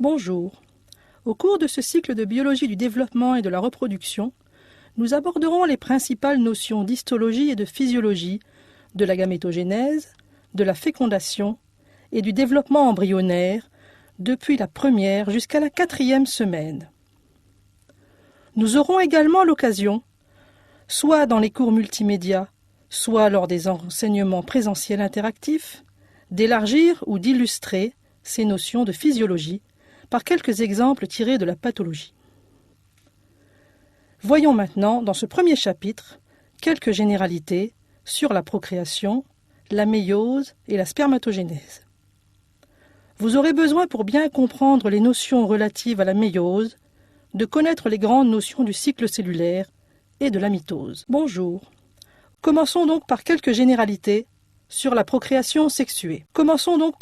Bonjour. Au cours de ce cycle de biologie du développement et de la reproduction, nous aborderons les principales notions d'histologie et de physiologie de la gamétogénèse, de la fécondation et du développement embryonnaire depuis la première jusqu'à la 4e semaine. Nous aurons également l'occasion, soit dans les cours multimédia, soit lors des enseignements présentiels interactifs, d'élargir ou d'illustrer ces notions de physiologie par quelques exemples tirés de la pathologie. Voyons maintenant, dans ce premier chapitre, quelques généralités sur la procréation, la méiose et la spermatogénèse. Vous aurez besoin, pour bien comprendre les notions relatives à la méiose, de connaître les grandes notions du cycle cellulaire et de la mitose. Bonjour. Commençons donc par quelques généralités sur la procréation sexuée. Commençons donc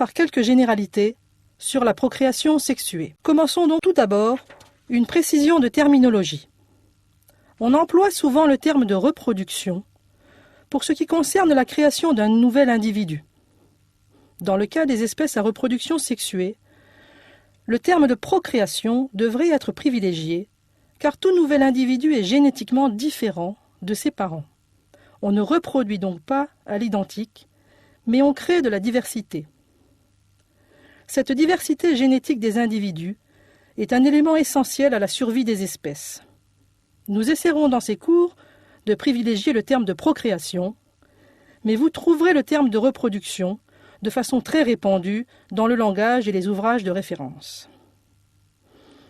tout d'abord une précision de terminologie. On emploie souvent le terme de reproduction pour ce qui concerne la création d'un nouvel individu. Dans le cas des espèces à reproduction sexuée, le terme de procréation devrait être privilégié car tout nouvel individu est génétiquement différent de ses parents. On ne reproduit donc pas à l'identique, mais on crée de la diversité. Cette diversité génétique des individus est un élément essentiel à la survie des espèces. Nous essaierons dans ces cours de privilégier le terme de procréation, mais vous trouverez le terme de reproduction de façon très répandue dans le langage et les ouvrages de référence.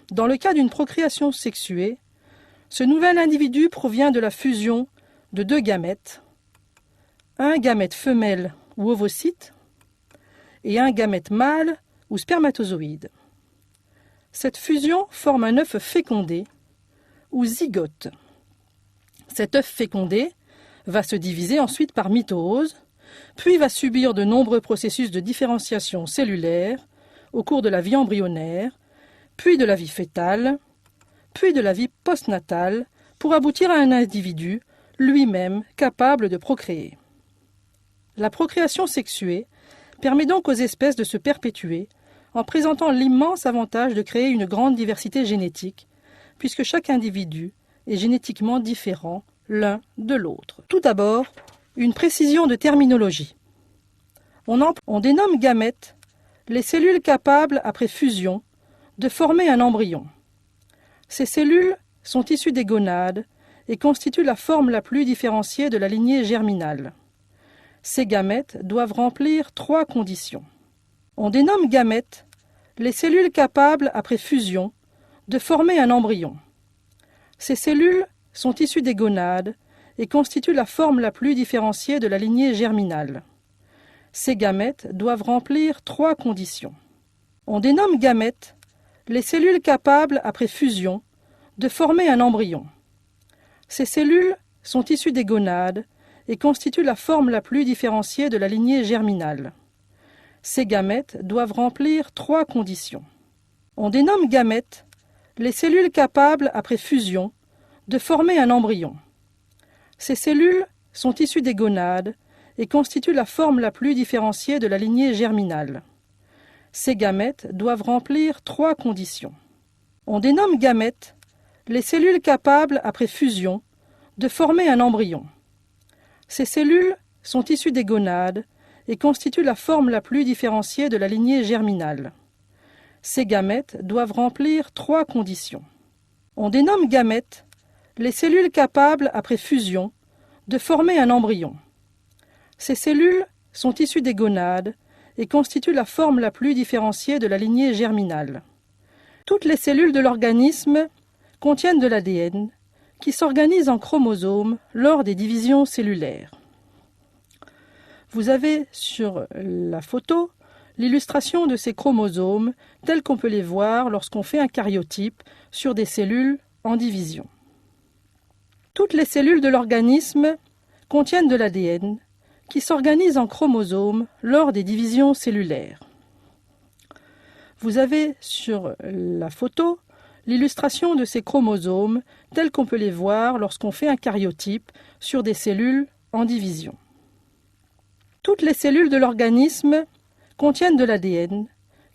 Dans le cas d'une procréation sexuée, ce nouvel individu provient de la fusion de deux gamètes, un gamète femelle ou ovocyte et un gamète mâle ou spermatozoïde. Cette fusion forme un œuf fécondé ou zygote. Cet œuf fécondé va se diviser ensuite par mitose, puis va subir de nombreux processus de différenciation cellulaire au cours de la vie embryonnaire, puis de la vie fœtale, puis de la vie postnatale, pour aboutir à un individu lui-même capable de procréer. La procréation sexuée permet donc aux espèces de se perpétuer en présentant l'immense avantage de créer une grande diversité génétique, puisque chaque individu est génétiquement différent l'un de l'autre. Tout d'abord, une précision de terminologie. On dénomme gamètes les cellules capables, après fusion, de former un embryon. Ces cellules sont issues des gonades et constituent la forme la plus différenciée de la lignée germinale. Ces gamètes doivent remplir 3 conditions. On dénomme gamètes les cellules capables, après fusion, de former un embryon. Ces cellules sont issues des gonades et constituent la forme la plus différenciée de la lignée germinale. Ces gamètes doivent remplir 3 conditions. On dénomme gamètes les cellules capables, après fusion, de former un embryon. Ces cellules sont issues des gonades et constituent la forme la plus différenciée de la lignée germinale. Ces gamètes doivent remplir 3 conditions. On dénomme gamètes les cellules capables, après fusion, de former un embryon. Ces cellules sont issues des gonades et constituent la forme la plus différenciée de la lignée germinale. Ces gamètes doivent remplir 3 conditions. On dénomme gamètes les cellules capables, après fusion, de former un embryon. Ces cellules sont issues des gonades et constituent la forme la plus différenciée de la lignée germinale. Ces gamètes doivent remplir 3 conditions. On dénomme gamètes les cellules capables, après fusion, de former un embryon. Ces cellules sont issues des gonades et constituent la forme la plus différenciée de la lignée germinale. Toutes les cellules de l'organisme contiennent de l'ADN qui s'organise en chromosomes lors des divisions cellulaires. Vous avez sur la photo l'illustration de ces chromosomes tels qu'on peut les voir lorsqu'on fait un karyotype sur des cellules en division. Toutes les cellules de l'organisme contiennent de l'ADN qui s'organise en chromosomes lors des divisions cellulaires. Vous avez sur la photo l'illustration de ces chromosomes tels qu'on peut les voir lorsqu'on fait un karyotype sur des cellules en division. Toutes les cellules de l'organisme contiennent de l'ADN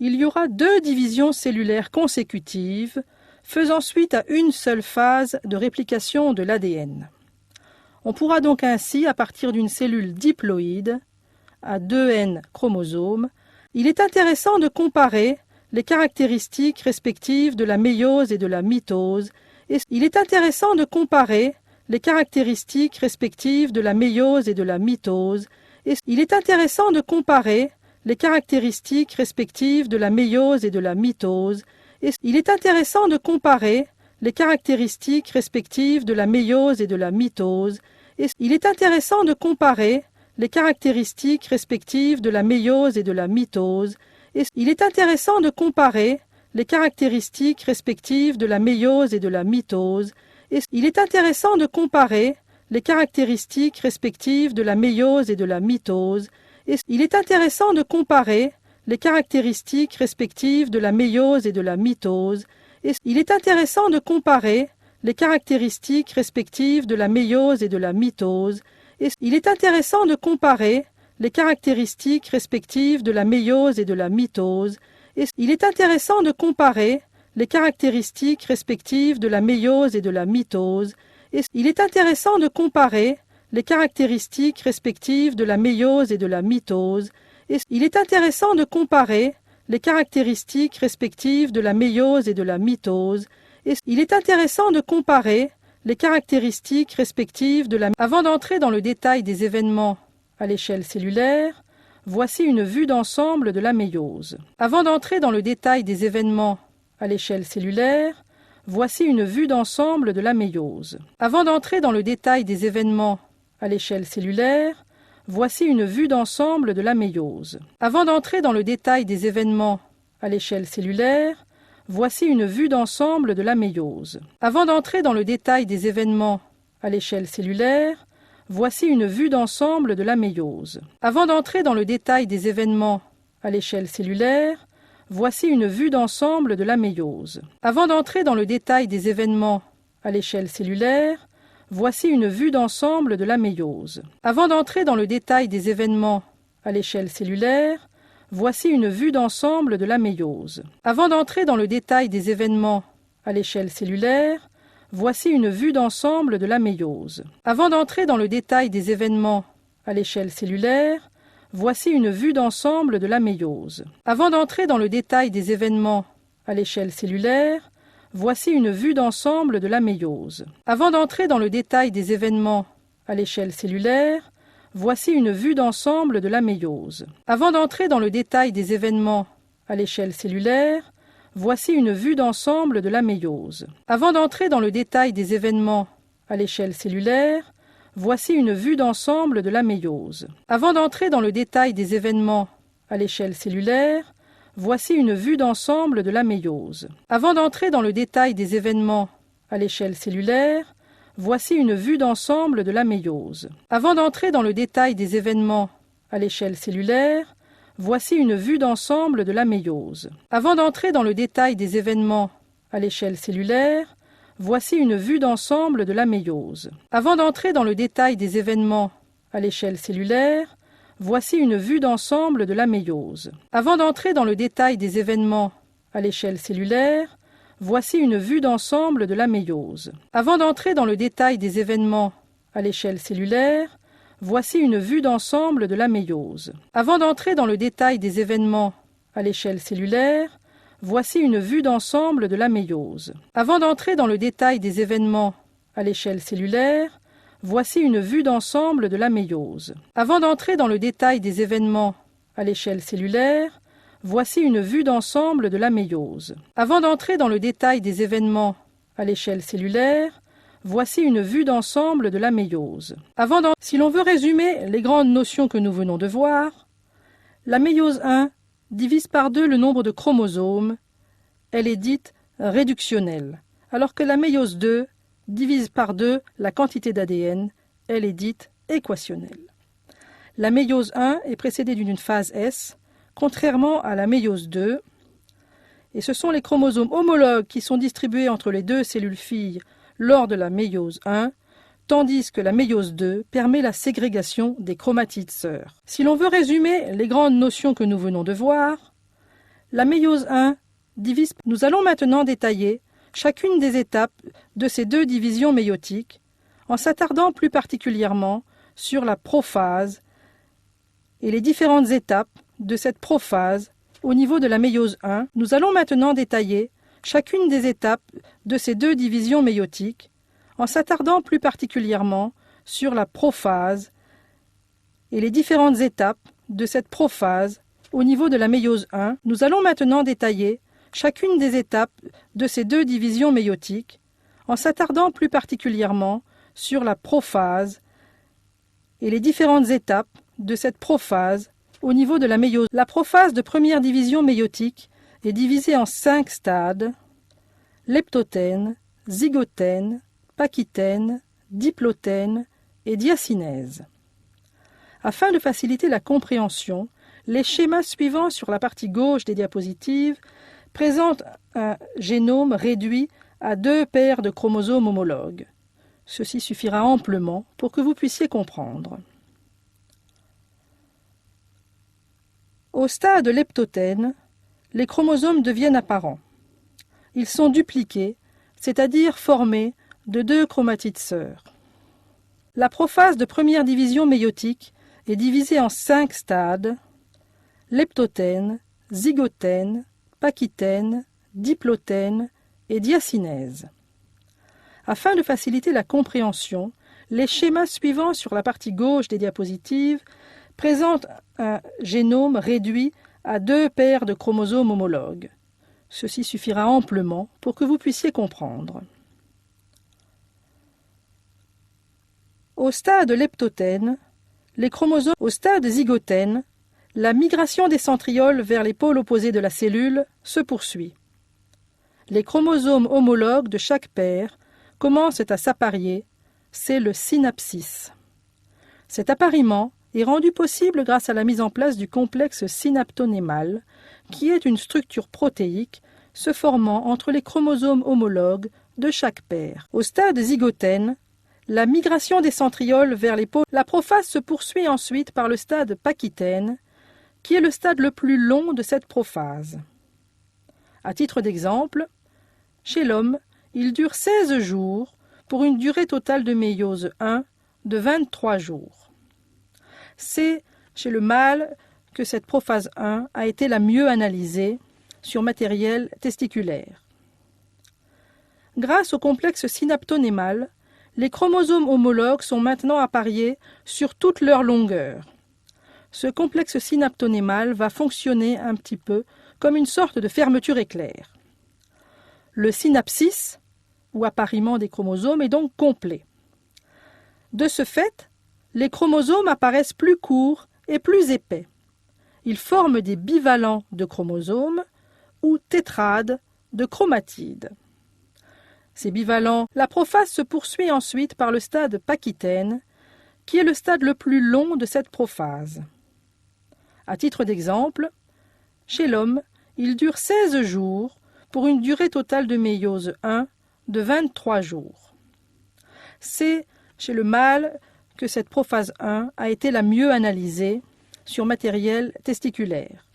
il y aura 2 divisions cellulaires consécutives, faisant suite à une seule phase de réplication de l'ADN. On pourra donc ainsi, à partir d'une cellule diploïde, à 2N chromosomes, il est intéressant de comparer les caractéristiques respectives de la méiose et de la mitose, et il est intéressant de comparer les caractéristiques respectives de la méiose et de la mitose, et il est intéressant de comparer les caractéristiques respectives de la méiose et de la mitose, et il est intéressant de comparer les caractéristiques respectives de la méiose et de la mitose, et il est intéressant de comparer les caractéristiques respectives de la méiose et de la mitose, et il est intéressant de comparer les caractéristiques respectives de la méiose et de la mitose, et il est intéressant de comparer les caractéristiques respectives de la méiose et de la mitose, et il est intéressant de comparer les caractéristiques respectives de la méiose et de la mitose, et il est intéressant de comparer les caractéristiques respectives de la méiose et de la mitose, et il est intéressant de comparer les caractéristiques respectives de la méiose et de la mitose, et il est intéressant de comparer les caractéristiques respectives de la méiose et de la mitose, et il est intéressant de comparer les caractéristiques respectives de la méiose et de la mitose, et il est intéressant de comparer les caractéristiques respectives de la méiose et de la mitose, et il est intéressant de comparer les caractéristiques respectives de la... Avant d'entrer dans le détail des événements à l'échelle cellulaire, voici une vue d'ensemble de la méiose. Avant d'entrer dans le détail des événements à l'échelle cellulaire, voici une vue d'ensemble de la méiose. Avant d'entrer dans le détail des événements à l'échelle cellulaire, voici une vue d'ensemble de la méiose. Avant d'entrer dans le détail des événements à l'échelle cellulaire, voici une vue d'ensemble de la méiose. Avant d'entrer dans le détail des événements à l'échelle cellulaire, voici une vue d'ensemble de la méiose. Avant d'entrer dans le détail des événements à l'échelle cellulaire, voici une vue d'ensemble de la méiose. Avant d'entrer dans le détail des événements à l'échelle cellulaire, voici une vue d'ensemble de la méiose. Avant d'entrer dans le détail des événements à l'échelle cellulaire, voici une vue d'ensemble de la méiose. Avant d'entrer dans le détail des événements à l'échelle cellulaire, voici une vue d'ensemble de la méiose. Avant d'entrer dans le détail des événements à l'échelle cellulaire, voici une vue d'ensemble de la méiose. Avant d'entrer dans le détail des événements à l'échelle cellulaire, voici une vue d'ensemble de la méiose. Avant d'entrer dans le détail des événements à l'échelle cellulaire, voici une vue d'ensemble de la méiose. Avant d'entrer dans le détail des événements à l'échelle cellulaire, voici une vue d'ensemble de la méiose. Avant d'entrer dans le détail des événements à l'échelle cellulaire, voici une vue d'ensemble de la méiose. Avant d'entrer dans le détail des événements à l'échelle cellulaire, voici une vue d'ensemble de la méiose. Avant d'entrer dans le détail des événements à l'échelle cellulaire, voici une vue d'ensemble de la méiose. Avant d'entrer dans le détail des événements à l'échelle cellulaire, voici une vue d'ensemble de la méiose. Avant d'entrer dans le détail des événements à l'échelle cellulaire, voici une vue d'ensemble de la méiose. Avant d'entrer dans le détail des événements à l'échelle cellulaire, voici une vue d'ensemble de la méiose. Avant d'entrer dans le détail des événements à l'échelle cellulaire, voici une vue d'ensemble de la méiose. Avant d'entrer dans le détail des événements à l'échelle cellulaire, voici une vue d'ensemble de la méiose. Avant d'entrer dans le détail des événements à l'échelle cellulaire, voici une vue d'ensemble de la méiose. Avant d'entrer dans le détail des événements à l'échelle cellulaire, voici une vue d'ensemble de la méiose. Avant d'entrer dans le détail des événements à l'échelle cellulaire, voici une vue d'ensemble de la méiose. Avant d'entrer dans le détail des événements à l'échelle cellulaire, voici une vue d'ensemble de la méiose. Si l'on veut résumer les grandes notions que nous venons de voir, la méiose 1 divise par 2 le nombre de chromosomes, elle est dite réductionnelle, alors que la méiose 2 divise par 2 la quantité d'ADN, elle est dite équationnelle. La méiose 1 est précédée d'une phase S, contrairement à la méiose 2, et ce sont les chromosomes homologues qui sont distribués entre les deux cellules filles lors de la méiose 1, tandis que la méiose 2 permet la ségrégation des chromatides sœurs. Si l'on veut résumer les grandes notions que nous venons de voir, La méiose 1 divise. Nous allons maintenant détailler chacune des étapes de ces deux divisions méiotiques en s'attardant plus particulièrement sur la prophase et les différentes étapes de cette prophase au niveau de la méiose 1. Nous allons maintenant détailler chacune des étapes de ces deux divisions méiotiques en s'attardant plus particulièrement sur la prophase et les différentes étapes de cette prophase au niveau de la méiose 1. Nous allons maintenant détailler chacune des étapes de ces deux divisions méiotiques en s'attardant plus particulièrement sur la prophase et les différentes étapes de cette prophase au niveau de la méiose. La prophase de première division méiotique est divisée en 5 stades: leptotène, zygotène, pachystène, diplotène et diacynèse. Afin de faciliter la compréhension, les schémas suivants sur la partie gauche des diapositives présentent un génome réduit à 2 paires de chromosomes homologues. Ceci suffira amplement pour que vous puissiez comprendre. Au stade leptotène, les chromosomes deviennent apparents. Ils sont dupliqués, c'est-à-dire formés de 2 chromatides sœurs. La prophase de première division méiotique est divisée en 5 stades: leptotène, zygotène, pachystène, diplotène et diacynèse. Afin de faciliter la compréhension, les schémas suivants sur la partie gauche des diapositives présentent un génome réduit à 2 paires de chromosomes homologues. Ceci suffira amplement pour que vous puissiez comprendre. Au stade leptotène, les chromosomes. Au stade zygotène, la migration des centrioles vers les pôles opposés de la cellule se poursuit. Les chromosomes homologues de chaque paire commencent à s'apparier, c'est le synapsis. Cet appariement est rendu possible grâce à la mise en place du complexe synaptonémal, qui est une structure protéique se formant entre les chromosomes homologues de chaque paire. Au stade zygotène, la migration des centrioles vers les pôles. La prophase se poursuit ensuite par le stade pachystène, qui est le stade le plus long de cette prophase. À titre d'exemple, chez l'homme, il dure 16 jours pour une durée totale de méiose 1 de 23 jours. C'est chez le mâle que cette prophase 1 a été la mieux analysée sur matériel testiculaire. Grâce au complexe synaptonémal, les chromosomes homologues sont maintenant appariés sur toute leur longueur. Ce complexe synaptonémal va fonctionner un petit peu comme une sorte de fermeture éclair. Le synapsis, ou appariement des chromosomes, est donc complet. De ce fait, les chromosomes apparaissent plus courts et plus épais. Ils forment des bivalents de chromosomes ou tétrades de chromatides. Ces bivalents, la prophase se poursuit ensuite par le stade pachystène, qui est le stade le plus long de cette prophase. À titre d'exemple, chez l'homme, il dure 16 jours pour une durée totale de méiose 1 de 23 jours. C'est chez le mâle que cette prophase 1 a été la mieux analysée sur matériel testiculaire.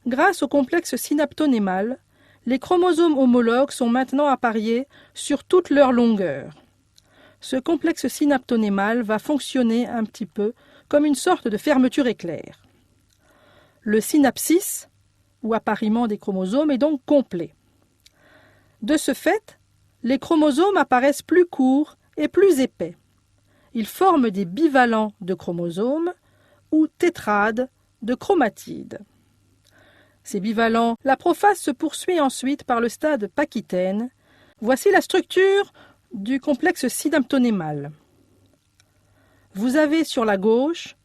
Grâce au complexe synaptonémal, les chromosomes homologues sont maintenant appariés sur toute leur longueur. Ce complexe synaptonémal va fonctionner un petit peu comme une sorte de fermeture éclair. Le synapsis, ou appariement des chromosomes, est donc complet. De ce fait, les chromosomes apparaissent plus courts et plus épais. Ils forment des bivalents de chromosomes ou tétrades de chromatides. Ces bivalents, la prophase se poursuit ensuite par le stade pachystène. Voici la structure du complexe synaptonémal. Vous avez sur la gauche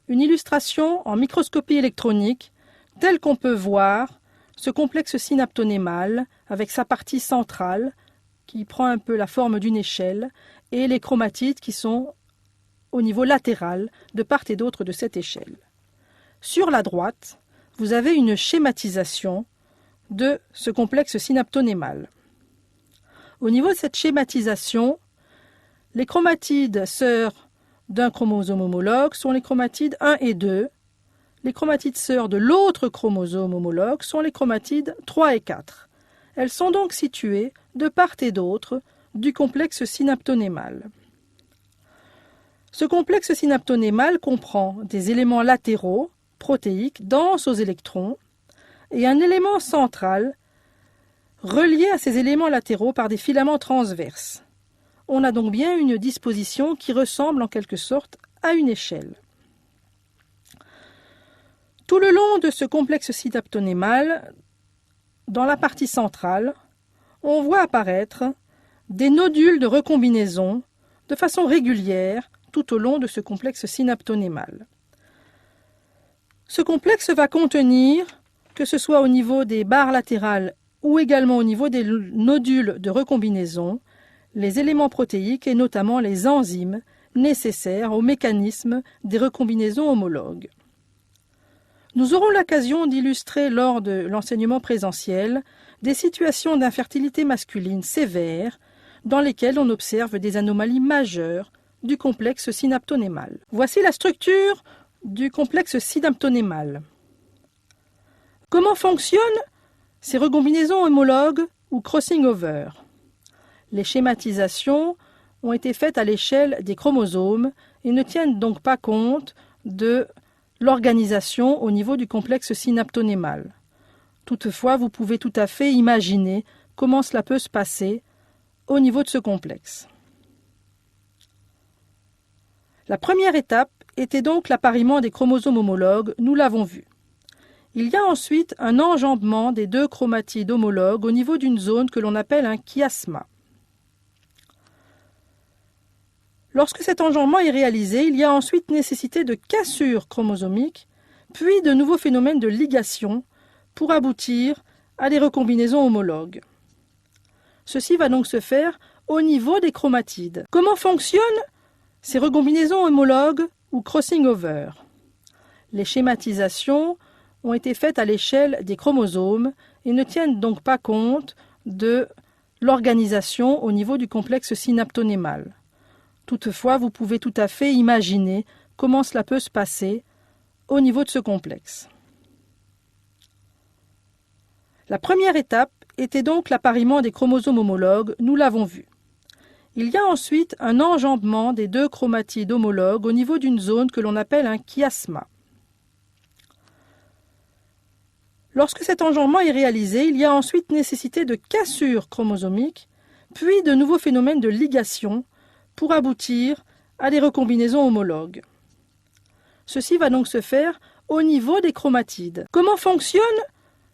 une illustration en microscopie électronique telle qu'on peut voir ce complexe synaptonémal avec sa partie centrale qui prend un peu la forme d'une échelle et les chromatides qui sont au niveau latéral de part et d'autre de cette échelle. Sur la droite, vous avez une schématisation de ce complexe synaptonémal. Au niveau de cette schématisation, les chromatides sœurs d'un chromosome homologue sont les chromatides 1 et 2, Les chromatides sœurs de l'autre chromosome homologue sont les chromatides 3 et 4. Elles sont donc situées de part et d'autre du complexe synaptonémal. Ce complexe synaptonémal comprend des éléments latéraux, protéiques, denses aux électrons, et un élément central relié à ces éléments latéraux par des filaments transverses. On a donc bien une disposition qui ressemble en quelque sorte à une échelle. Tout le long de ce complexe synaptonémal, dans la partie centrale, on voit apparaître des nodules de recombinaison de façon régulière tout au long de ce complexe synaptonémal. Ce complexe va contenir, que ce soit au niveau des barres latérales ou également au niveau des nodules de recombinaison, les éléments protéiques et notamment les enzymes nécessaires au mécanisme des recombinaisons homologues. Nous aurons l'occasion d'illustrer lors de l'enseignement présentiel des situations d'infertilité masculine sévères dans lesquelles on observe des anomalies majeures du complexe synaptonémal. Voici la structure du complexe synaptonémal. Comment fonctionnent ces recombinaisons homologues ou crossing over? Les schématisations ont été faites à l'échelle des chromosomes et ne tiennent donc pas compte de l'organisation au niveau du complexe synaptonémal. Toutefois, vous pouvez tout à fait imaginer comment cela peut se passer au niveau de ce complexe. La première étape était donc l'appariement des chromosomes homologues, nous l'avons vu. Il y a ensuite un enjambement des deux chromatides homologues au niveau d'une zone que l'on appelle un chiasma. Lorsque cet enjambement est réalisé, il y a ensuite nécessité de cassure chromosomique, puis de nouveaux phénomènes de ligation pour aboutir à des recombinaisons homologues. Ceci va donc se faire au niveau des chromatides. Comment fonctionnent ces recombinaisons homologues ou crossing over? Les schématisations ont été faites à l'échelle des chromosomes et ne tiennent donc pas compte de l'organisation au niveau du complexe synaptonémal. Toutefois, vous pouvez tout à fait imaginer comment cela peut se passer au niveau de ce complexe. La première étape était donc l'appariement des chromosomes homologues, nous l'avons vu. Il y a ensuite un enjambement des deux chromatides homologues au niveau d'une zone que l'on appelle un chiasma. Lorsque cet enjambement est réalisé, il y a ensuite nécessité de cassure chromosomique, puis de nouveaux phénomènes de ligation pour aboutir à des recombinaisons homologues. Ceci va donc se faire au niveau des chromatides. Comment fonctionnent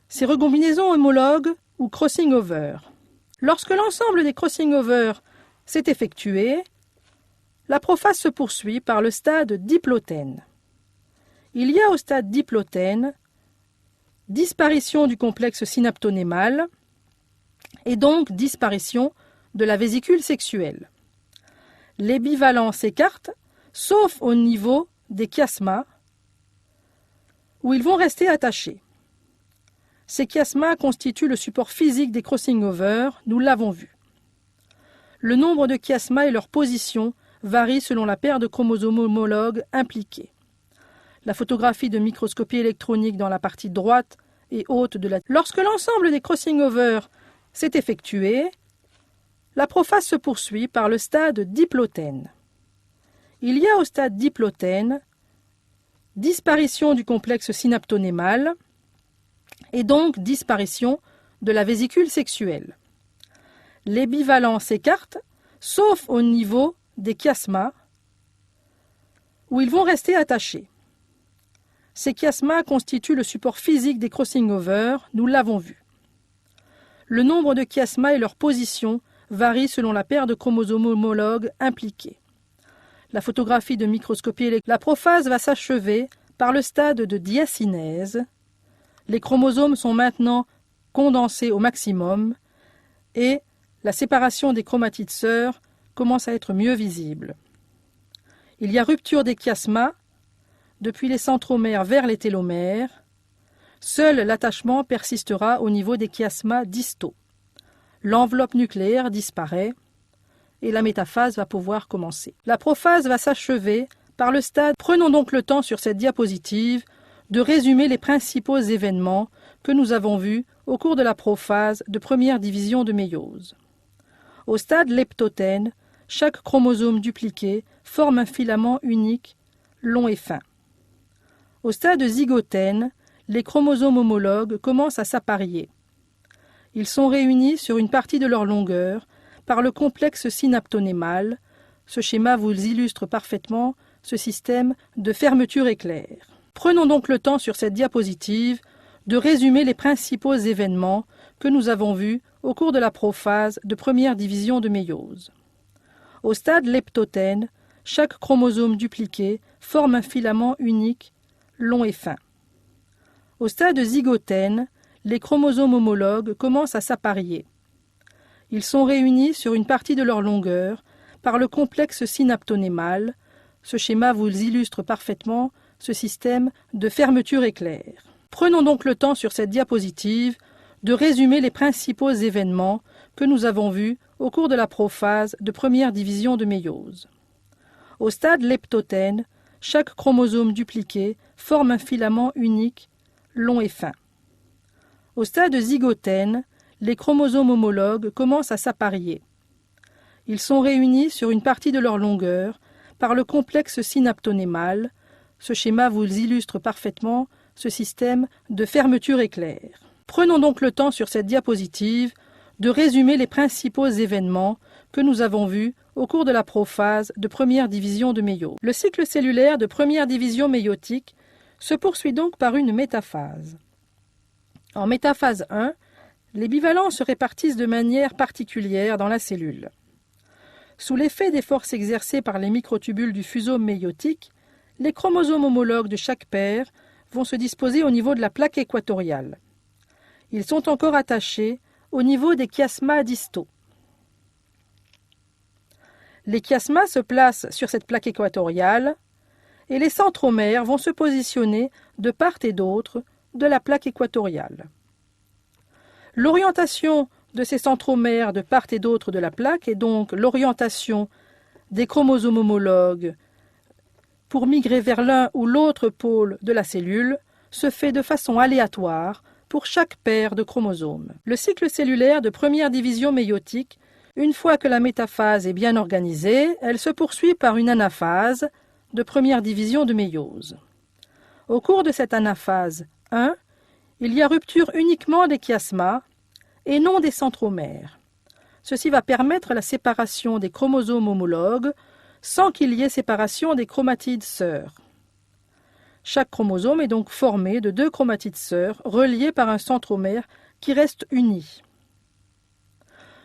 ces recombinaisons homologues ou crossing over? Lorsque l'ensemble des crossing over s'est effectué, la prophase se poursuit par le stade diplotène. Il y a au stade diplotène disparition du complexe synaptonémal et donc disparition de la vésicule sexuelle. Les bivalents s'écartent, sauf au niveau des chiasmas, où ils vont rester attachés. Ces chiasmas constituent le support physique des crossing over, nous l'avons vu. Le nombre de chiasmas et leur position varient selon la paire de chromosomes homologues impliqués. La photographie de microscopie électronique dans la partie droite et haute de la... Lorsque l'ensemble des crossing over s'est effectué, la prophase se poursuit par le stade diplotène. Il y a au stade diplotène disparition du complexe synaptonémal et donc disparition de la vésicule sexuelle. Les bivalents s'écartent, sauf au niveau des chiasmas, où ils vont rester attachés. Ces chiasmas constituent le support physique des crossing over, nous l'avons vu. Le nombre de chiasmas et leur position varient selon la paire de chromosomes homologues impliqués. La photographie de microscopie électronique. La prophase va s'achever par le stade de diacinèse. Les chromosomes sont maintenant condensés au maximum et la séparation des chromatides sœurs commence à être mieux visible. Il y a rupture des chiasmas depuis les centromères vers les télomères. Seul l'attachement persistera au niveau des chiasmas distaux. L'enveloppe nucléaire disparaît et la métaphase va pouvoir commencer. La prophase va s'achever par le stade. Prenons donc le temps sur cette diapositive de résumer les principaux événements que nous avons vus au cours de la prophase de première division de méiose. Au stade leptotène, chaque chromosome dupliqué forme un filament unique, long et fin. Au stade zygotène, les chromosomes homologues commencent à s'apparier. Ils sont réunis sur une partie de leur longueur par le complexe synaptonémal. Ce schéma vous illustre parfaitement ce système de fermeture éclair. Prenons donc le temps sur cette diapositive de résumer les principaux événements que nous avons vus au cours de la prophase de première division de méiose. Au stade leptotène, chaque chromosome dupliqué forme un filament unique, long et fin. Au stade zygotène, les chromosomes homologues commencent à s'apparier. Ils sont réunis sur une partie de leur longueur par le complexe synaptonémal. Ce schéma vous illustre parfaitement ce système de fermeture éclair. Prenons donc le temps sur cette diapositive de résumer les principaux événements que nous avons vus au cours de la prophase de première division de méiose. Au stade leptotène, chaque chromosome dupliqué forme un filament unique, long et fin. Au stade zygotène, les chromosomes homologues commencent à s'apparier. Ils sont réunis sur une partie de leur longueur par le complexe synaptonémal. Ce schéma vous illustre parfaitement ce système de fermeture éclair. Prenons donc le temps sur cette diapositive de résumer les principaux événements que nous avons vus au cours de la prophase de première division de méiose. Le cycle cellulaire de première division méiotique se poursuit donc par une métaphase. En métaphase 1, les bivalents se répartissent de manière particulière dans la cellule. Sous l'effet des forces exercées par les microtubules du fuseau méiotique, les chromosomes homologues de chaque paire vont se disposer au niveau de la plaque équatoriale. Ils sont encore attachés au niveau des chiasmas distaux. Les chiasmas se placent sur cette plaque équatoriale et les centromères vont se positionner de part et d'autre de la plaque équatoriale. L'orientation de ces centromères de part et d'autre de la plaque est donc l'orientation des chromosomes homologues pour migrer vers l'un ou l'autre pôle de la cellule se fait de façon aléatoire pour chaque paire de chromosomes. Le cycle cellulaire de première division méiotique, une fois que la métaphase est bien organisée, elle se poursuit par une anaphase de première division de méiose. Au cours de cette anaphase 1, il y a rupture uniquement des chiasmas et non des centromères. Ceci va permettre la séparation des chromosomes homologues sans qu'il y ait séparation des chromatides sœurs. Chaque chromosome est donc formé de deux chromatides sœurs reliées par un centromère qui reste uni.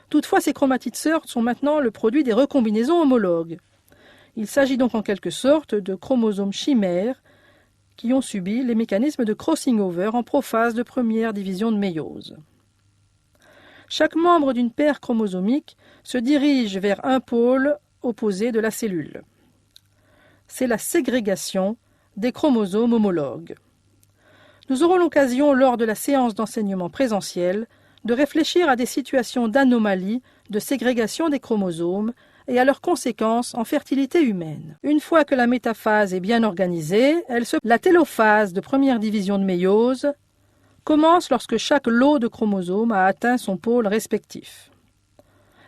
Toutefois, ces chromatides sœurs sont maintenant le produit des recombinaisons homologues. Il s'agit donc en quelque sorte de chromosomes chimères qui ont subi les mécanismes de crossing over en prophase de première division de méiose. Chaque membre d'une paire chromosomique se dirige vers un pôle opposé de la cellule. C'est la ségrégation des chromosomes homologues. Nous aurons l'occasion, lors de la séance d'enseignement présentiel, de réfléchir à des situations d'anomalie de ségrégation des chromosomes et à leurs conséquences en fertilité humaine. Une fois que la métaphase est bien organisée, la télophase de première division de méiose commence lorsque chaque lot de chromosomes a atteint son pôle respectif.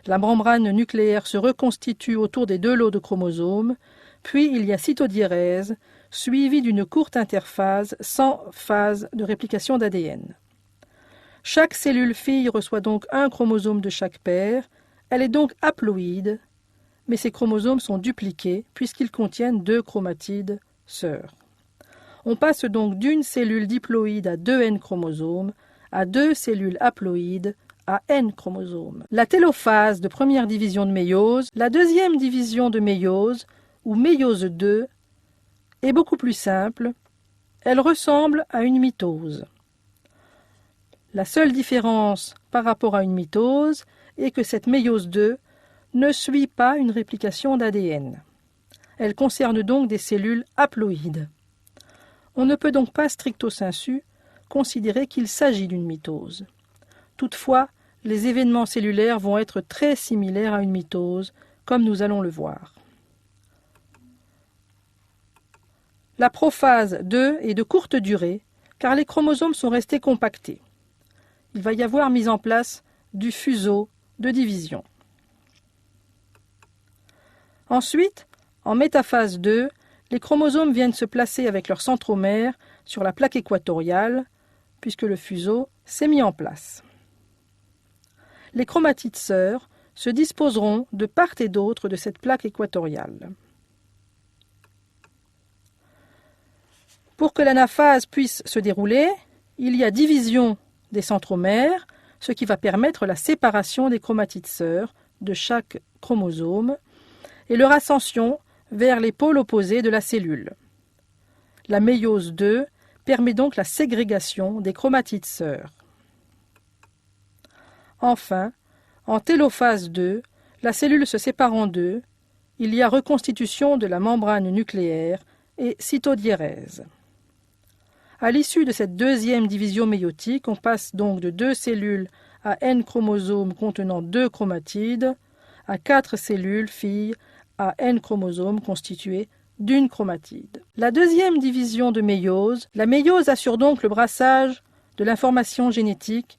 La membrane nucléaire se reconstitue autour des deux lots de chromosomes, puis il y a cytodiérèse, suivie d'une courte interphase sans phase de réplication d'ADN. Chaque cellule fille reçoit donc un chromosome de chaque paire, elle est donc haploïde, mais ces chromosomes sont dupliqués puisqu'ils contiennent deux chromatides sœurs. On passe donc d'une cellule diploïde à 2 N chromosomes à 2 cellules haploïdes à N chromosomes. La télophase de première division de méiose, la deuxième division de méiose, ou méiose 2, est beaucoup plus simple. Elle ressemble à une mitose. La seule différence par rapport à une mitose est que cette méiose 2 ne suit pas une réplication d'ADN. Elle concerne donc des cellules haploïdes. On ne peut donc pas stricto sensu considérer qu'il s'agit d'une mitose. Toutefois, les événements cellulaires vont être très similaires à une mitose, comme nous allons le voir. La prophase 2 est de courte durée, car les chromosomes sont restés compactés. Il va y avoir mise en place du fuseau de division. Ensuite, en métaphase 2, les chromosomes viennent se placer avec leur centromère sur la plaque équatoriale, puisque le fuseau s'est mis en place. Les chromatides sœurs se disposeront de part et d'autre de cette plaque équatoriale. Pour que l'anaphase puisse se dérouler, il y a division des centromères, ce qui va permettre la séparation des chromatides sœurs de chaque chromosome et leur ascension vers les pôles opposés de la cellule. La méiose 2 permet donc la ségrégation des chromatides sœurs. Enfin, en télophase 2, la cellule se sépare en deux, il y a reconstitution de la membrane nucléaire et cytodiérèse. À l'issue de cette deuxième division méiotique, on passe donc de 2 cellules à N chromosomes contenant 2 chromatides à 4 cellules filles à N chromosomes constituées d'une chromatide. La deuxième division de méiose, la méiose assure donc le brassage de l'information génétique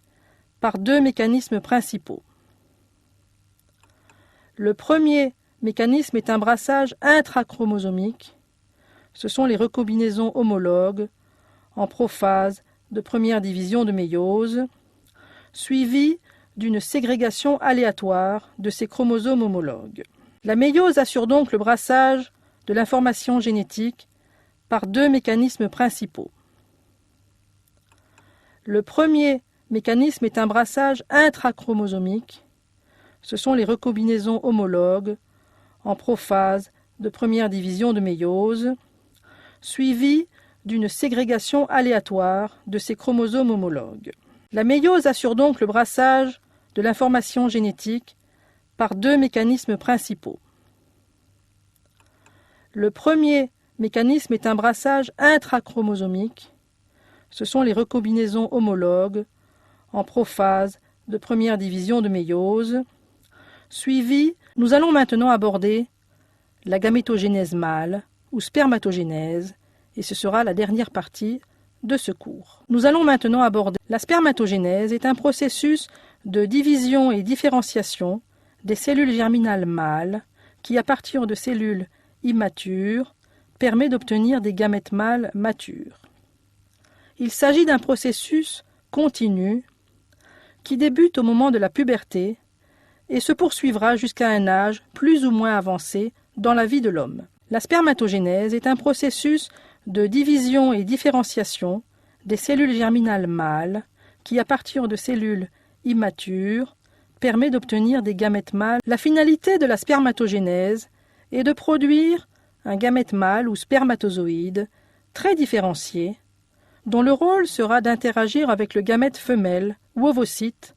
par 2 mécanismes principaux. Le premier mécanisme est un brassage intrachromosomique. Ce sont les recombinaisons homologues en prophase de première division de méiose, suivie d'une ségrégation aléatoire de ces chromosomes homologues. La méiose assure donc le brassage de l'information génétique par 2 mécanismes principaux. Le premier mécanisme est un brassage intrachromosomique. Ce sont les recombinaisons homologues en prophase de première division de méiose, suivie d'une ségrégation aléatoire de ces chromosomes homologues. La méiose assure donc le brassage de l'information génétique par 2 mécanismes principaux. Le premier mécanisme est un brassage intrachromosomique. Ce sont les recombinaisons homologues en prophase de première division de méiose, suivie. Nous allons maintenant aborder la gamétogénèse mâle ou spermatogénèse, et ce sera la dernière partie de ce cours. Nous allons maintenant aborder la spermatogénèse est un processus de division et différenciation des cellules germinales mâles qui, à partir de cellules immatures, permet d'obtenir des gamètes mâles matures. Il s'agit d'un processus continu qui débute au moment de la puberté et se poursuivra jusqu'à un âge plus ou moins avancé dans la vie de l'homme. La spermatogénèse est un processus de division et différenciation des cellules germinales mâles qui, à partir de cellules immatures, permet d'obtenir des gamètes mâles. La finalité de la spermatogénèse est de produire un gamète mâle ou spermatozoïde très différencié, dont le rôle sera d'interagir avec le gamète femelle ou ovocyte,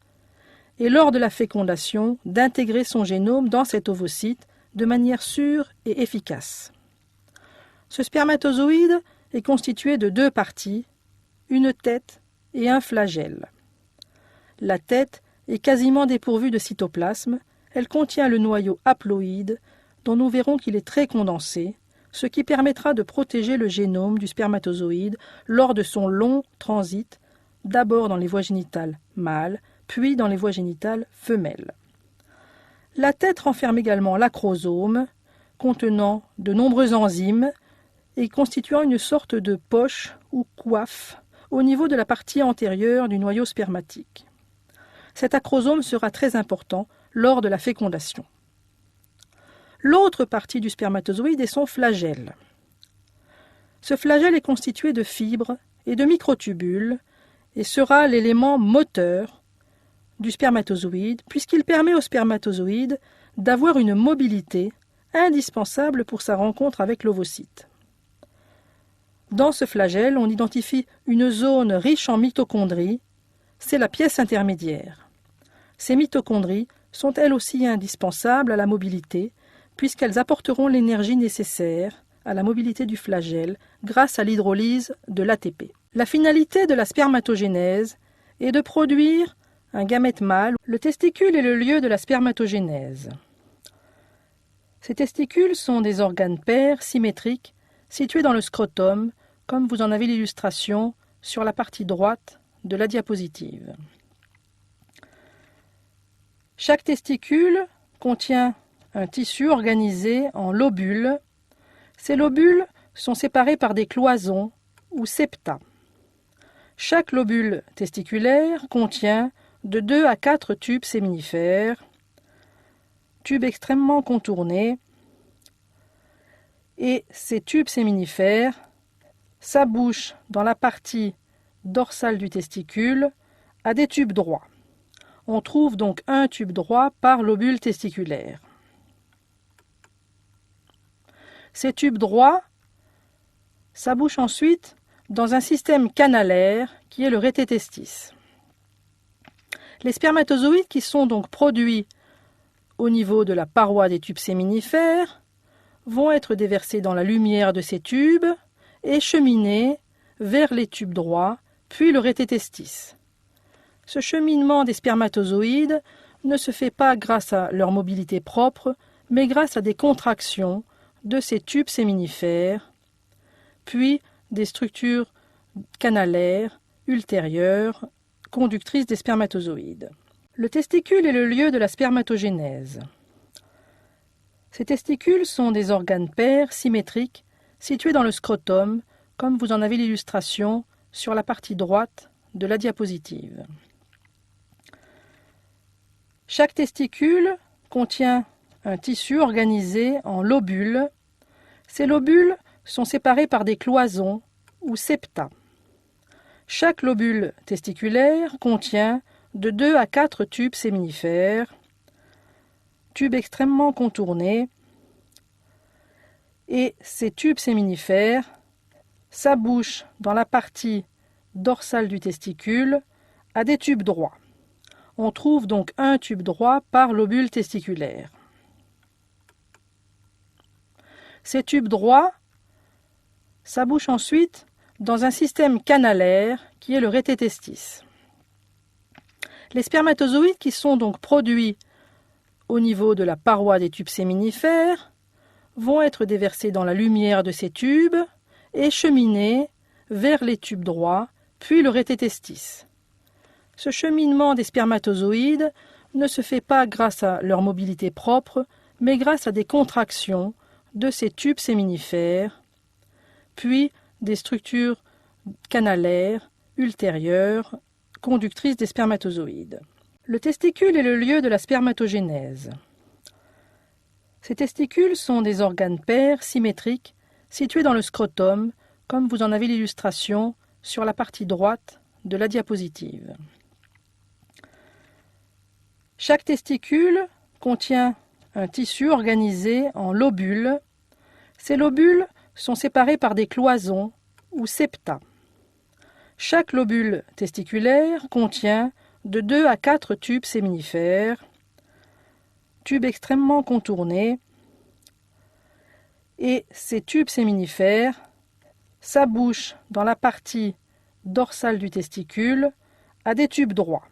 et lors de la fécondation, d'intégrer son génome dans cet ovocyte de manière sûre et efficace. Ce spermatozoïde est constitué de 2 parties, une tête et un flagelle. La tête est quasiment dépourvue de cytoplasme, elle contient le noyau haploïde dont nous verrons qu'il est très condensé, ce qui permettra de protéger le génome du spermatozoïde lors de son long transit, d'abord dans les voies génitales mâles, puis dans les voies génitales femelles. La tête renferme également l'acrosome, contenant de nombreux enzymes et constituant une sorte de poche ou coiffe au niveau de la partie antérieure du noyau spermatique. Cet acrosome sera très important lors de la fécondation. L'autre partie du spermatozoïde est son flagelle. Ce flagelle est constitué de fibres et de microtubules et sera l'élément moteur du spermatozoïde puisqu'il permet au spermatozoïde d'avoir une mobilité indispensable pour sa rencontre avec l'ovocyte. Dans ce flagelle, on identifie une zone riche en mitochondries, c'est la pièce intermédiaire. Ces mitochondries sont elles aussi indispensables à la mobilité puisqu'elles apporteront l'énergie nécessaire à la mobilité du flagelle grâce à l'hydrolyse de l'ATP. La finalité de la spermatogénèse est de produire un gamète mâle. Le testicule est le lieu de la spermatogénèse. Ces testicules sont des organes pairs symétriques situé dans le scrotum, comme vous en avez l'illustration sur la partie droite de la diapositive. Chaque testicule contient un tissu organisé en lobules. Ces lobules sont séparés par des cloisons ou septa. Chaque lobule testiculaire contient de 2 à 4 tubes séminifères, tubes extrêmement contournés, et ces tubes séminifères s'abouchent dans la partie dorsale du testicule à des tubes droits. On trouve donc un tube droit par lobule testiculaire. Ces tubes droits s'abouchent ensuite dans un système canalaire qui est le rététestis. Les spermatozoïdes qui sont donc produits au niveau de la paroi des tubes séminifères vont être déversés dans la lumière de ces tubes et cheminés vers les tubes droits, puis le rététestis. Ce cheminement des spermatozoïdes ne se fait pas grâce à leur mobilité propre, mais grâce à des contractions de ces tubes séminifères, puis des structures canalaires ultérieures conductrices des spermatozoïdes. Le testicule est le lieu de la spermatogénèse. Ces testicules sont des organes pairs symétriques situés dans le scrotum, comme vous en avez l'illustration sur la partie droite de la diapositive. Chaque testicule contient un tissu organisé en lobules. Ces lobules sont séparés par des cloisons ou septa. Chaque lobule testiculaire contient de 2 à 4 tubes séminifères, tubes extrêmement contournés, et ces tubes séminifères s'abouchent dans la partie dorsale du testicule à des tubes droits. On trouve donc un tube droit par lobule testiculaire. Ces tubes droits s'abouchent ensuite dans un système canalaire qui est le rététestis. Les spermatozoïdes qui sont donc produits au niveau de la paroi des tubes séminifères vont être déversés dans la lumière de ces tubes et cheminés vers les tubes droits, puis le rététestis. Ce cheminement des spermatozoïdes ne se fait pas grâce à leur mobilité propre, mais grâce à des contractions de ces tubes séminifères, puis des structures canalaires ultérieures conductrices des spermatozoïdes. Le testicule est le lieu de la spermatogénèse. Ces testicules sont des organes pairs symétriques situés dans le scrotum, comme vous en avez l'illustration sur la partie droite de la diapositive. Chaque testicule contient un tissu organisé en lobules. Ces lobules sont séparés par des cloisons ou septa. Chaque lobule testiculaire contient de 2 à 4 tubes séminifères, tubes extrêmement contournés, et ces tubes séminifères s'abouchent dans la partie dorsale du testicule à des tubes droits.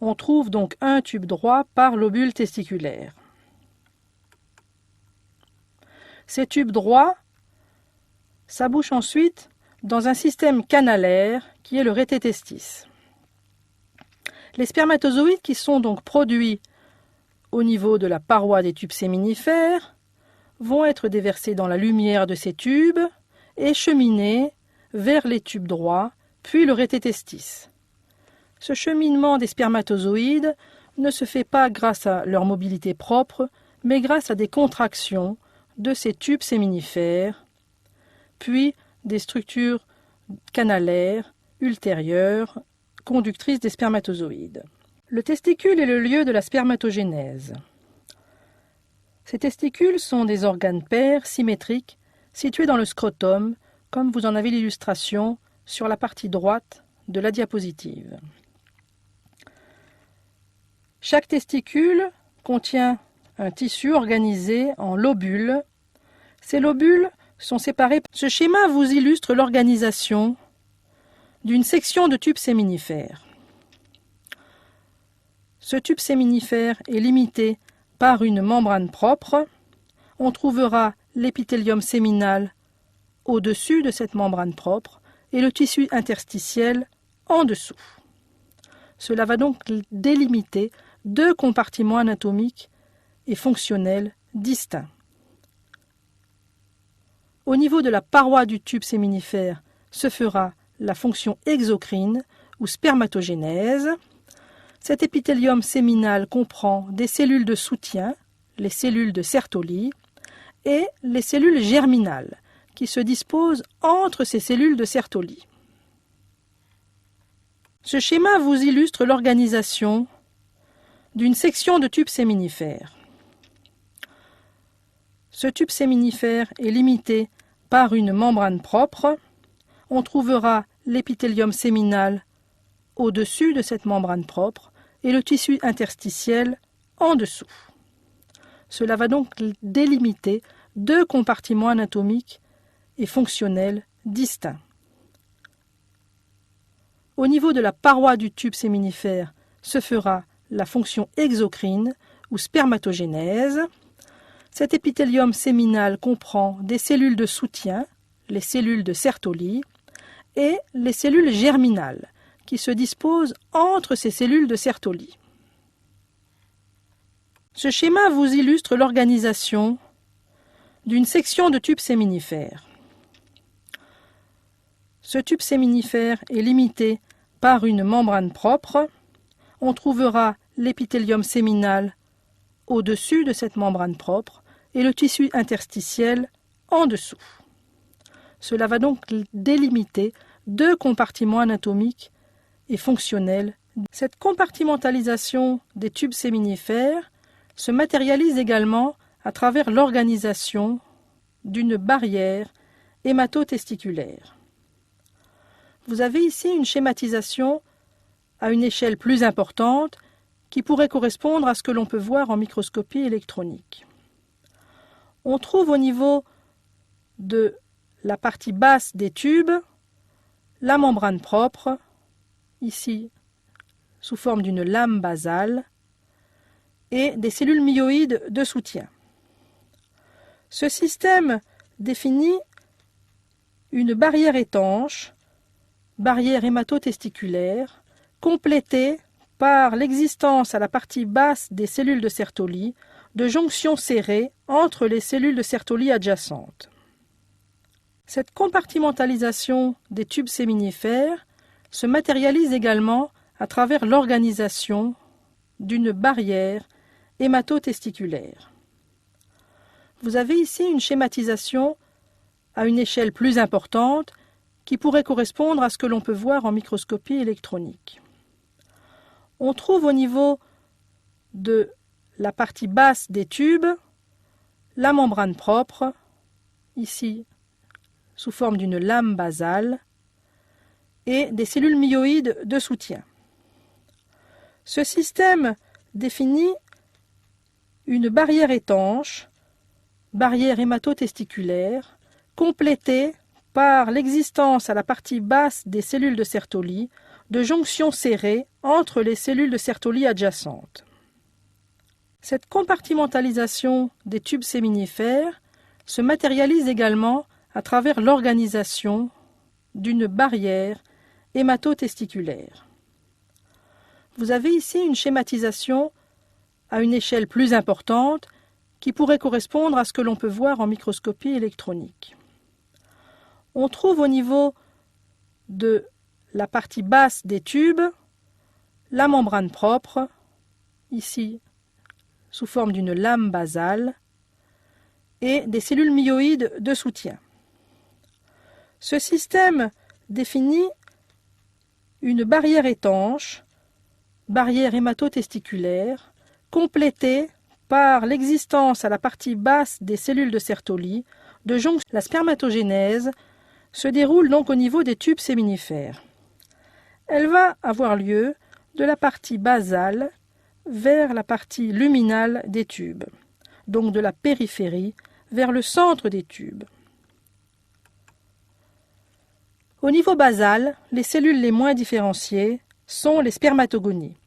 On trouve donc un tube droit par lobule testiculaire. Ces tubes droits s'abouchent ensuite dans un système canalaire qui est le rététestis. Les spermatozoïdes qui sont donc produits au niveau de la paroi des tubes séminifères vont être déversés dans la lumière de ces tubes et cheminés vers les tubes droits, puis le rététestis. Ce cheminement des spermatozoïdes ne se fait pas grâce à leur mobilité propre, mais grâce à des contractions de ces tubes séminifères, puis des structures canalaires ultérieures conductrices des spermatozoïdes. Le testicule est le lieu de la spermatogénèse. Ces testicules sont des organes pairs symétriques situés dans le scrotum, comme vous en avez l'illustration sur la partie droite de la diapositive. Chaque testicule contient un tissu organisé en lobules. Ces lobules sont séparés. Ce schéma vous illustre l'organisation d'une section de tube séminifère. Ce tube séminifère est limité par une membrane propre. On trouvera l'épithélium séminal au-dessus de cette membrane propre et le tissu interstitiel en dessous. Cela va donc délimiter deux compartiments anatomiques et fonctionnels distincts. Au niveau de la paroi du tube séminifère se fera la fonction exocrine ou spermatogénèse. Cet épithélium séminal comprend des cellules de soutien, les cellules de Sertoli, et les cellules germinales, qui se disposent entre ces cellules de Sertoli. Ce schéma vous illustre l'organisation d'une section de tube séminifère. Ce tube séminifère est limité par une membrane propre. On trouvera l'épithélium séminal au-dessus de cette membrane propre et le tissu interstitiel en dessous. Cela va donc délimiter deux compartiments anatomiques et fonctionnels distincts. Au niveau de la paroi du tube séminifère se fera la fonction exocrine ou spermatogénèse. Cet épithélium séminal comprend des cellules de soutien, les cellules de Sertoli, et les cellules germinales, qui se disposent entre ces cellules de Sertoli. Ce schéma vous illustre l'organisation d'une section de tube séminifère. Ce tube séminifère est limité par une membrane propre. On trouvera l'épithélium séminal au-dessus de cette membrane propre et le tissu interstitiel en dessous. Cela va donc délimiter deux compartiments anatomiques et fonctionnels. Cette compartimentalisation des tubes séminifères se matérialise également à travers l'organisation d'une barrière hématotesticulaire. Vous avez ici une schématisation à une échelle plus importante qui pourrait correspondre à ce que l'on peut voir en microscopie électronique. On trouve au niveau de la partie basse des tubes la membrane propre, ici sous forme d'une lame basale, et des cellules myoïdes de soutien. Ce système définit une barrière étanche, barrière hématotesticulaire, complétée par l'existence à la partie basse des cellules de Sertoli de jonctions serrées entre les cellules de Sertoli adjacentes. Cette compartimentalisation des tubes séminifères se matérialise également à travers l'organisation d'une barrière hématotesticulaire. Vous avez ici une schématisation à une échelle plus importante qui pourrait correspondre à ce que l'on peut voir en microscopie électronique. On trouve au niveau de la partie basse des tubes la membrane propre, ici sous forme d'une lame basale, et des cellules myoïdes de soutien. Ce système définit une barrière étanche, barrière hématotesticulaire, complétée par l'existence à la partie basse des cellules de Sertoli de jonctions serrées entre les cellules de Sertoli adjacentes. Cette compartimentalisation des tubes séminifères se matérialise également à travers l'organisation d'une barrière hématotesticulaire. Vous avez ici une schématisation à une échelle plus importante qui pourrait correspondre à ce que l'on peut voir en microscopie électronique. On trouve au niveau de la partie basse des tubes la membrane propre, ici sous forme d'une lame basale, et des cellules myoïdes de soutien. Ce système définit une barrière étanche, barrière hématotesticulaire, complétée par l'existence à la partie basse des cellules de Sertoli de jonctions. La spermatogénèse se déroule donc au niveau des tubes séminifères. Elle va avoir lieu de la partie basale vers la partie luminale des tubes, donc de la périphérie vers le centre des tubes. Au niveau basal, les cellules les moins différenciées sont les spermatogonies.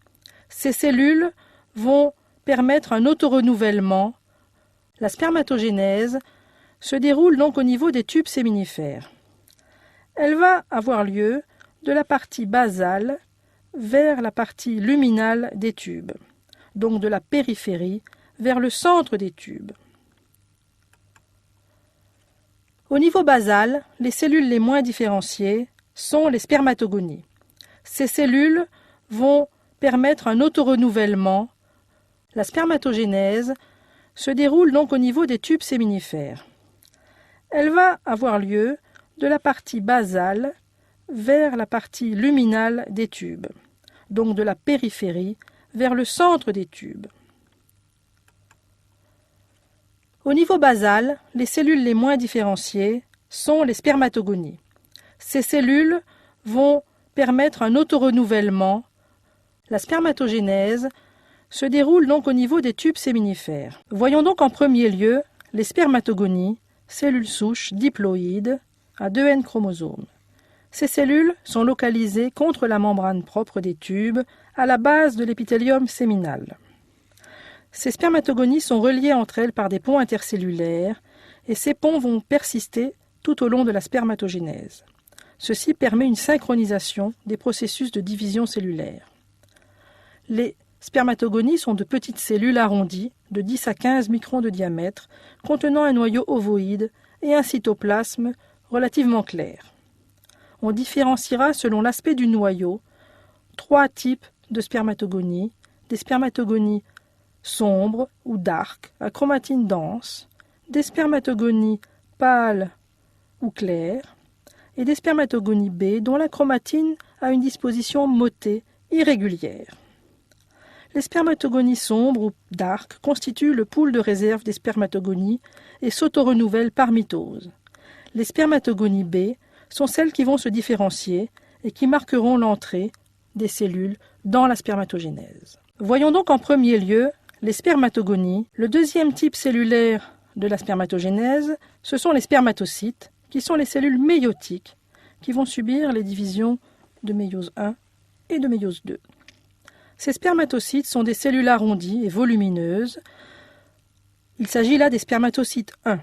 Ces cellules vont permettre un autorenouvellement. La spermatogénèse se déroule donc au niveau des tubes séminifères. Elle va avoir lieu de la partie basale vers la partie luminale des tubes, donc de la périphérie vers le centre des tubes. Au niveau basal, les cellules les moins différenciées sont les spermatogonies. Ces cellules vont permettre un autorenouvellement. La spermatogénèse se déroule donc au niveau des tubes séminifères. Elle va avoir lieu de la partie basale vers la partie luminale des tubes, donc de la périphérie vers le centre des tubes. Au niveau basal, les cellules les moins différenciées sont les spermatogonies. Ces cellules vont permettre un autorenouvellement. La spermatogénèse se déroule donc au niveau des tubes séminifères. Voyons donc en premier lieu les spermatogonies, cellules souches diploïdes à 2 N chromosomes. Ces cellules sont localisées contre la membrane propre des tubes, à la base de l'épithélium séminal. Ces spermatogonies sont reliées entre elles par des ponts intercellulaires et ces ponts vont persister tout au long de la spermatogénèse. Ceci permet une synchronisation des processus de division cellulaire. Les spermatogonies sont de petites cellules arrondies de 10 à 15 microns de diamètre contenant un noyau ovoïde et un cytoplasme relativement clair. On différenciera selon l'aspect du noyau 3 types de spermatogonies, des spermatogonies sombres ou dark à chromatine dense, des spermatogonies pâles ou claires et des spermatogonies B dont la chromatine a une disposition motée irrégulière. Les spermatogonies sombres ou dark constituent le pool de réserve des spermatogonies et s'autorenouvellent par mitose. Les spermatogonies B sont celles qui vont se différencier et qui marqueront l'entrée des cellules dans la spermatogénèse. Voyons donc en premier lieu les spermatogonies. Le deuxième type cellulaire de la spermatogénèse, ce sont les spermatocytes, qui sont les cellules méiotiques, qui vont subir les divisions de méiose 1 et de méiose 2. Ces spermatocytes sont des cellules arrondies et volumineuses. Il s'agit là des spermatocytes 1.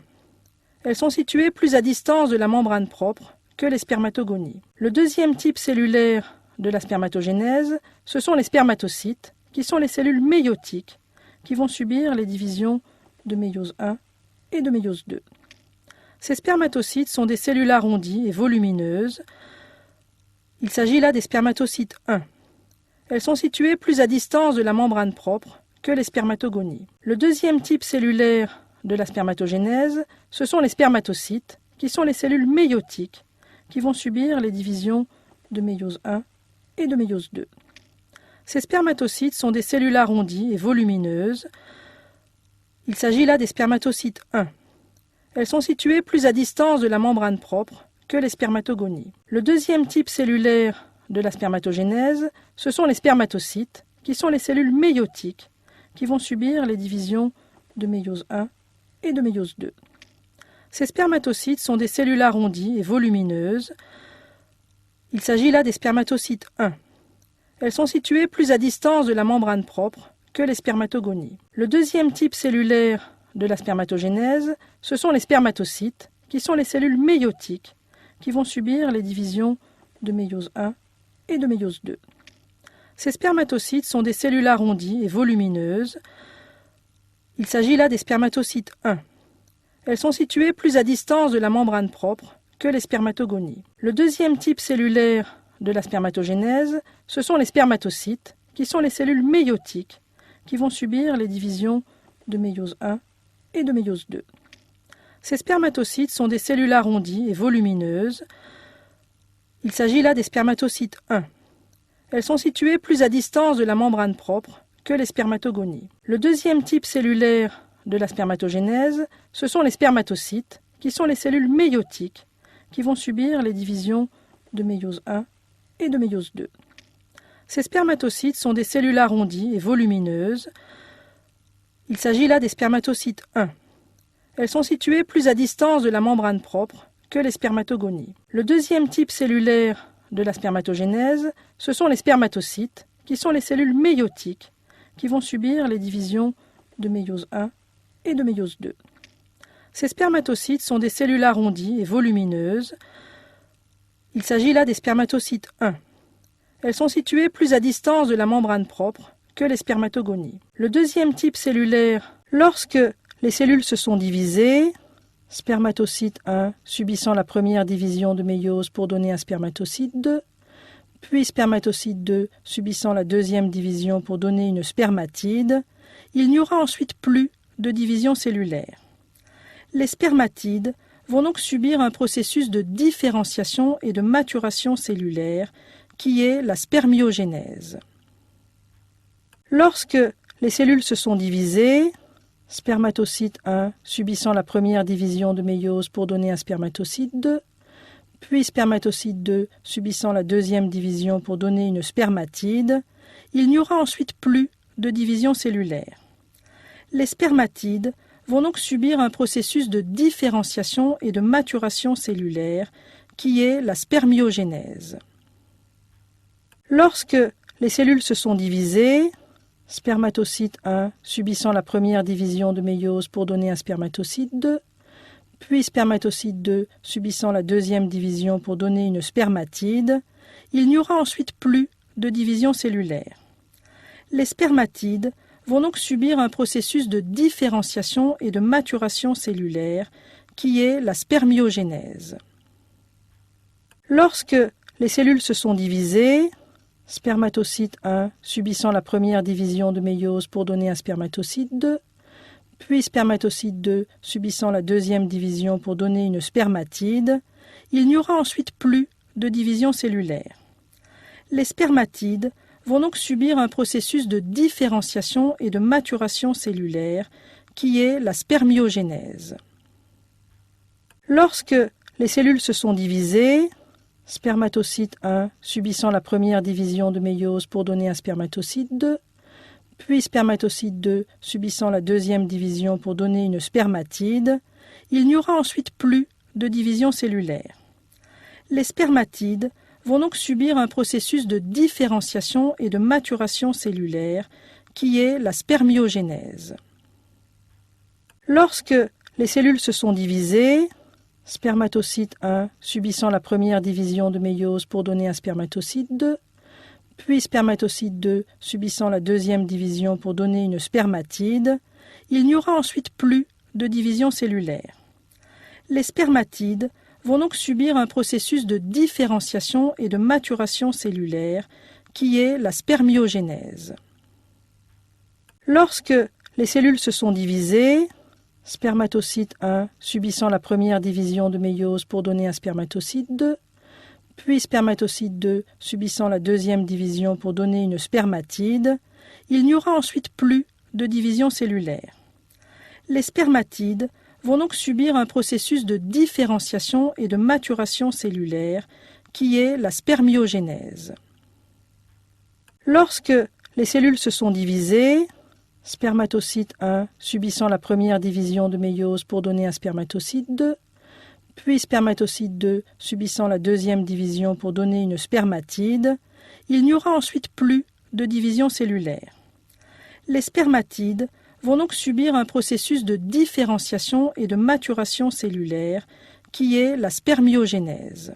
Elles sont situées plus à distance de la membrane propre que les spermatogonies. Le deuxième type cellulaire de la spermatogénèse, ce sont les spermatocytes, qui sont les cellules méiotiques, qui vont subir les divisions de méiose 1 et de méiose 2. Ces spermatocytes sont des cellules arrondies et volumineuses. Il s'agit là des spermatocytes 1. Elles sont situées plus à distance de la membrane propre que les spermatogonies. Le deuxième type cellulaire de la spermatogénèse, ce sont les spermatocytes, qui sont les cellules méiotiques, qui vont subir les divisions de méiose 1 et de méiose 2. Ces spermatocytes sont des cellules arrondies et volumineuses. Il s'agit là des spermatocytes 1. Elles sont situées plus à distance de la membrane propre que les spermatogonies. Le deuxième type cellulaire de la spermatogénèse, ce sont les spermatocytes, qui sont les cellules méiotiques, qui vont subir les divisions de méiose 1 et de méiose 2. Ces spermatocytes sont des cellules arrondies et volumineuses. Il s'agit là des spermatocytes 1. Elles sont situées plus à distance de la membrane propre que les spermatogonies. Le deuxième type cellulaire de la spermatogénèse, ce sont les spermatocytes, qui sont les cellules méiotiques, qui vont subir les divisions de méiose 1 et de méiose 2. Ces spermatocytes sont des cellules arrondies et volumineuses. Il s'agit là des spermatocytes 1. Elles sont situées plus à distance de la membrane propre que les spermatogonies. Le deuxième type cellulaire de la spermatogénèse, ce sont les spermatocytes, qui sont les cellules méiotiques, qui vont subir les divisions de méiose 1 et de méiose 2. Ces spermatocytes sont des cellules arrondies et volumineuses. Il s'agit là des spermatocytes 1. Elles sont situées plus à distance de la membrane propre que les spermatogonies. Le deuxième type cellulaire de la spermatogénèse, ce sont les spermatocytes, qui sont les cellules méiotiques, qui vont subir les divisions de méiose 1 et de méiose 2. Ces spermatocytes sont des cellules arrondies et volumineuses. Il s'agit là des spermatocytes 1. Elles sont situées plus à distance de la membrane propre que les spermatogonies. Le deuxième type cellulaire de la spermatogénèse, ce sont les spermatocytes, qui sont les cellules méiotiques, qui vont subir les divisions de méiose 1 et de méiose 2. Ces spermatocytes sont des cellules arrondies et volumineuses. Il s'agit là des spermatocytes 1. Elles sont situées plus à distance de la membrane propre que les spermatogonies. Le deuxième type cellulaire, lorsque les cellules se sont divisées, spermatocyte 1 subissant la première division de méiose pour donner un spermatocyte 2, puis spermatocyte 2 subissant la deuxième division pour donner une spermatide, il n'y aura ensuite plus de division cellulaire. Les spermatides vont donc subir un processus de différenciation et de maturation cellulaire qui est la spermiogénèse. Lorsque les cellules se sont divisées, spermatocyte 1 subissant la première division de méiose pour donner un spermatocyte 2, puis spermatocyte 2 subissant la deuxième division pour donner une spermatide, il n'y aura ensuite plus de division cellulaire. Les spermatides vont donc subir un processus de différenciation et de maturation cellulaire qui est la spermiogénèse. Lorsque les cellules se sont divisées, spermatocyte 1 subissant la première division de méiose pour donner un spermatocyte 2, puis spermatocyte 2 subissant la deuxième division pour donner une spermatide, il n'y aura ensuite plus de division cellulaire. Les spermatides vont donc subir un processus de différenciation et de maturation cellulaire qui est la spermiogénèse. Lorsque les cellules se sont divisées, spermatocyte 1 subissant la première division de méiose pour donner un spermatocyte 2, puis spermatocyte 2 subissant la deuxième division pour donner une spermatide, il n'y aura ensuite plus de division cellulaire. Les spermatides vont donc subir un processus de différenciation et de maturation cellulaire qui est la spermiogénèse. Lorsque les cellules se sont divisées, spermatocyte 1 subissant la première division de méiose pour donner un spermatocyte 2, puis spermatocyte 2 subissant la deuxième division pour donner une spermatide, il n'y aura ensuite plus de division cellulaire. Les spermatides vont donc subir un processus de différenciation et de maturation cellulaire qui est la spermiogénèse. Lorsque les cellules se sont divisées, spermatocyte 1 subissant la première division de méiose pour donner un spermatocyte 2, puis spermatocyte 2 subissant la deuxième division pour donner une spermatide, il n'y aura ensuite plus de division cellulaire. Les spermatides vont donc subir un processus de différenciation et de maturation cellulaire qui est la spermiogénèse. Lorsque les cellules se sont divisées, spermatocyte 1 subissant la première division de méiose pour donner un spermatocyte 2, puis spermatocyte 2 subissant la deuxième division pour donner une spermatide, il n'y aura ensuite plus de division cellulaire. Les spermatides vont donc subir un processus de différenciation et de maturation cellulaire qui est la spermiogénèse. Lorsque les cellules se sont divisées, spermatocyte 1 subissant la première division de méiose pour donner un spermatocyte 2, puis spermatocyte 2 subissant la deuxième division pour donner une spermatide, il n'y aura ensuite plus de division cellulaire. Les spermatides vont donc subir un processus de différenciation et de maturation cellulaire qui est la spermiogénèse.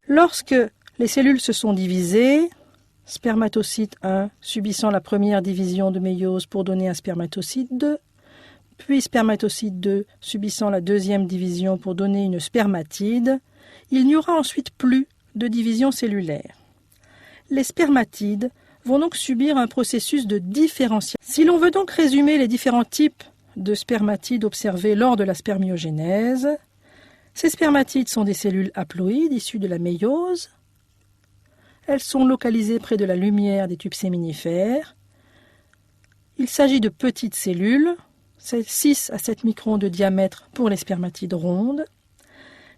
Lorsque les cellules se sont divisées, spermatocyte 1 subissant la première division de méiose pour donner un spermatocyte 2, puis spermatocyte 2 subissant la deuxième division pour donner une spermatide, il n'y aura ensuite plus de division cellulaire. Les spermatides vont donc subir un processus de différenciation. Si l'on veut donc résumer les différents types de spermatides observés lors de la spermiogénèse, ces spermatides sont des cellules haploïdes issues de la méiose. Elles sont localisées près de la lumière des tubes séminifères. Il s'agit de petites cellules, 6 à 7 microns de diamètre pour les spermatides rondes,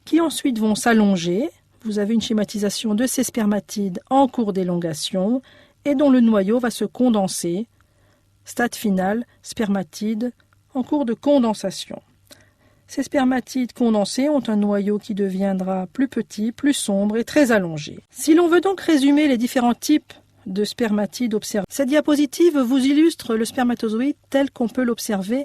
qui ensuite vont s'allonger. Vous avez une schématisation de ces spermatides en cours d'élongation et dont le noyau va se condenser. Stade final, spermatides en cours de condensation. Ces spermatides condensés ont un noyau qui deviendra plus petit, plus sombre et très allongé. Si l'on veut donc résumer les différents types de spermatides observés, cette diapositive vous illustre le spermatozoïde tel qu'on peut l'observer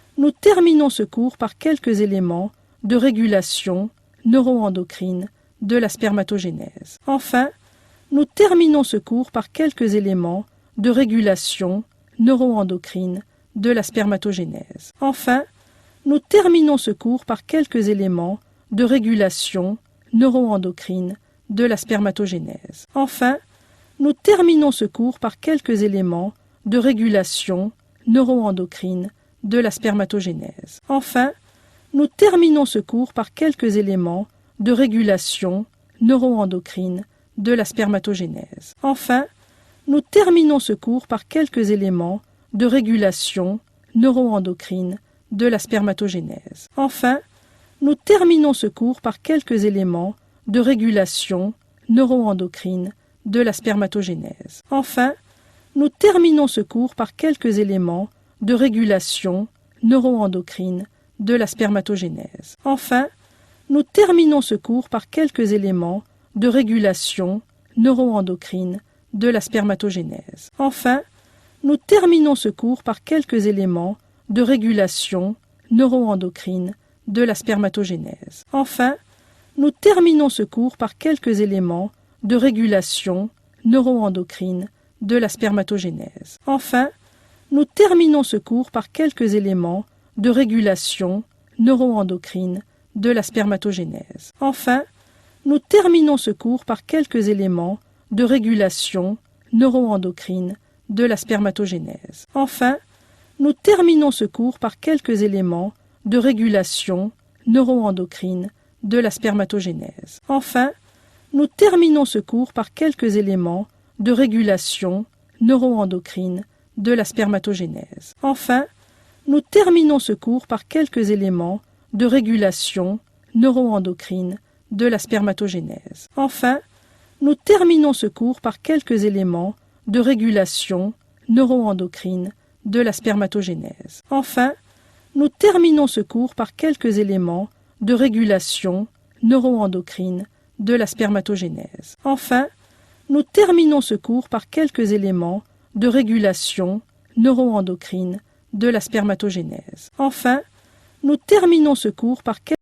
nous terminons ce cours par quelques éléments de régulation neuroendocrine de la spermatogénèse. Enfin, nous terminons ce cours par quelques éléments de régulation neuroendocrine de la spermatogénèse. Enfin, nous terminons ce cours par quelques éléments de régulation neuroendocrine de la spermatogénèse. Enfin, nous terminons ce cours par quelques éléments de régulation neuroendocrine de la spermatogénèse. Enfin, nous terminons ce cours par quelques éléments de régulation neuroendocrine de la spermatogénèse. Enfin, nous terminons ce cours par quelques éléments de régulation neuroendocrine de la spermatogénèse. Enfin, nous terminons ce cours par quelques éléments de régulation neuroendocrine de la spermatogénèse. Enfin, nous terminons ce cours par quelques éléments de régulation neuroendocrine de la spermatogénèse. Enfin, nous terminons ce cours par quelques éléments de régulation neuroendocrine de la spermatogénèse. Enfin, nous terminons ce cours par quelques éléments de régulation neuroendocrine de la spermatogénèse. Enfin, nous terminons ce cours par quelques éléments de régulation neuroendocrine de la spermatogénèse. Enfin, nous terminons ce cours par quelques éléments de régulation neuroendocrine de la spermatogénèse. Enfin, nous terminons ce cours par quelques éléments de régulation neuroendocrine de la spermatogénèse. Enfin, nous terminons ce cours par quelques éléments de régulation neuroendocrine de la spermatogénèse. Enfin, nous terminons ce cours par quelques éléments de régulation neuroendocrine de la spermatogénèse. Enfin, nous terminons ce cours par quelques éléments de régulation neuroendocrine de la spermatogénèse. Enfin, nous terminons ce cours par quelques éléments de régulation neuroendocrine de la spermatogénèse. Enfin, nous terminons ce cours par quelques éléments de régulation neuroendocrine de la spermatogénèse. Enfin, nous terminons ce cours par quelques éléments de régulation neuroendocrine de la spermatogénèse. Enfin, nous terminons ce cours par quelques